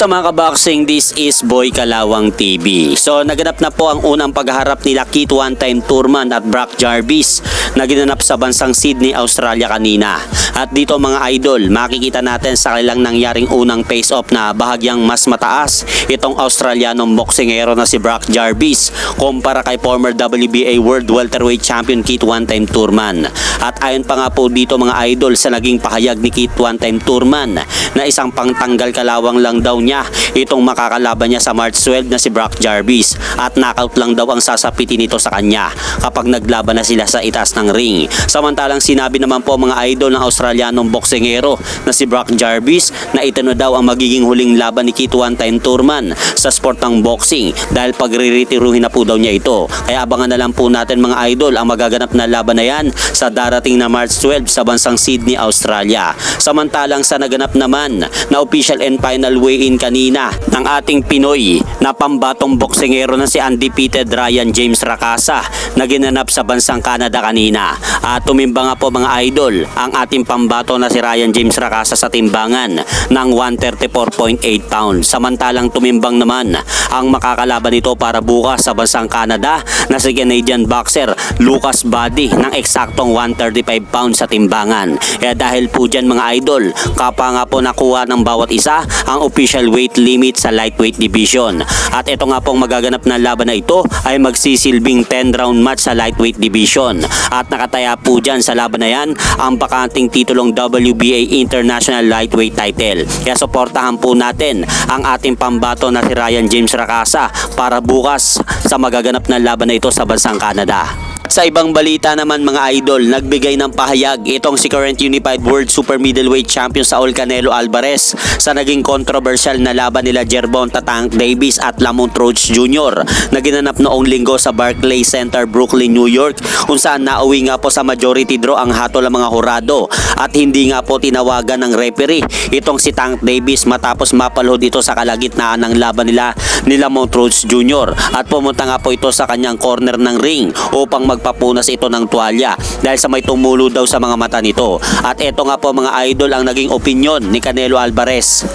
Kamusta mga kaboxing? This is Boy Kalawang TV. So naganap na po ang unang pagharap nila Kit One-Time Thurman at Brock Jarvis na ginanap sa bansang Sydney, Australia kanina. At dito mga idol, makikita natin sa kanilang nangyaring unang face-off na bahagyang mas mataas itong Australianong boksingero na si Brock Jarvis kumpara kay former WBA World Welterweight Champion Kit One-Time Thurman. At ayon pa nga po dito mga idol sa naging pahayag ni Kit One-Time Thurman na isang pangtanggal kalawang lang daw niya itong makakalaban niya sa March 12 na si Brock Jarvis at knockout lang daw ang sasapitin nito sa kanya kapag naglaban na sila sa itaas ng ring. Samantalang sinabi naman po mga idol ng Australianong boksingero na si Brock Jarvis na ito na daw ang magiging huling laban ni Kit One-Time Thurman sa sport ng boxing dahil pagriritiruhin na po daw niya ito. Kaya abangan na lang po natin mga idol ang magaganap na laban na yan sa darating na March 12 sa bansang Sydney, Australia. Samantalang sa naganap naman na official and final weigh-in kanina ng ating Pinoy na pambatong boksingero na si undefeated Ryan James Racasa na ginanap sa bansang Canada kanina. At tumimba nga po mga idol ang ating pambato na si Ryan James Racasa sa timbangan ng 134.8 pounds. Samantalang tumimbang naman ang makakalaban nito para bukas sa bansang Canada na si Canadian boxer Lucas Buddy ng eksaktong 135 pounds sa timbangan. Kaya dahil po dyan mga idol, kapag nga po nakuha ng bawat isa ang official weight limit sa lightweight division. At ito nga pong magaganap na laban na ito ay magsisilbing 10 round match sa lightweight division. At nakataya po dyan sa laban na yan ang bakanting titulong WBA International Lightweight title. Kaya suportahan po natin ang ating pambato na si Ryan James Racasa para bukas sa magaganap na laban na ito sa bansang Canada. Sa ibang balita naman mga idol, nagbigay ng pahayag itong si current Unified World Super Middleweight Champion Saul Canelo Alvarez sa naging controversial na laban nila Gervonta Tank Davis at Lamont Roach Jr. na ginanap noong linggo sa Barclays Center, Brooklyn, New York, kung saan nauwi nga po sa majority draw ang hatol ng mga hurado at hindi nga po tinawagan ng referee itong si Tank Davis matapos mapalhod ito sa kalagitnaan ng laban nila ni Lamont Roach Jr. at pumunta nga po ito sa kanyang corner ng ring upang magpapunas ito ng tuwalya dahil sa may tumulo daw sa mga mata nito. At eto nga po mga idol ang naging opinion ni Canelo Alvarez.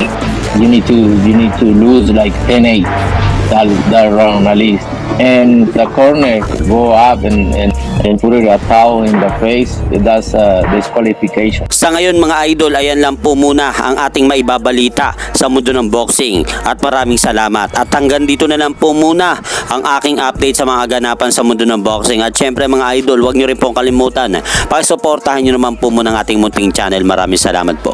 You need to lose like 10-8 that round at least, and the corner go up and put it a towel in the face. That's disqualification. Sa ngayon mga idol, ayan lang po muna ang ating maibabalita sa mundo ng boxing at maraming salamat. At hanggang dito na lang po muna ang aking update sa mga ganapan sa mundo ng boxing. At syempre mga idol, huwag nyo rin pong kalimutan pakisuportahan nyo naman po muna ang ating munting channel. Maraming salamat po.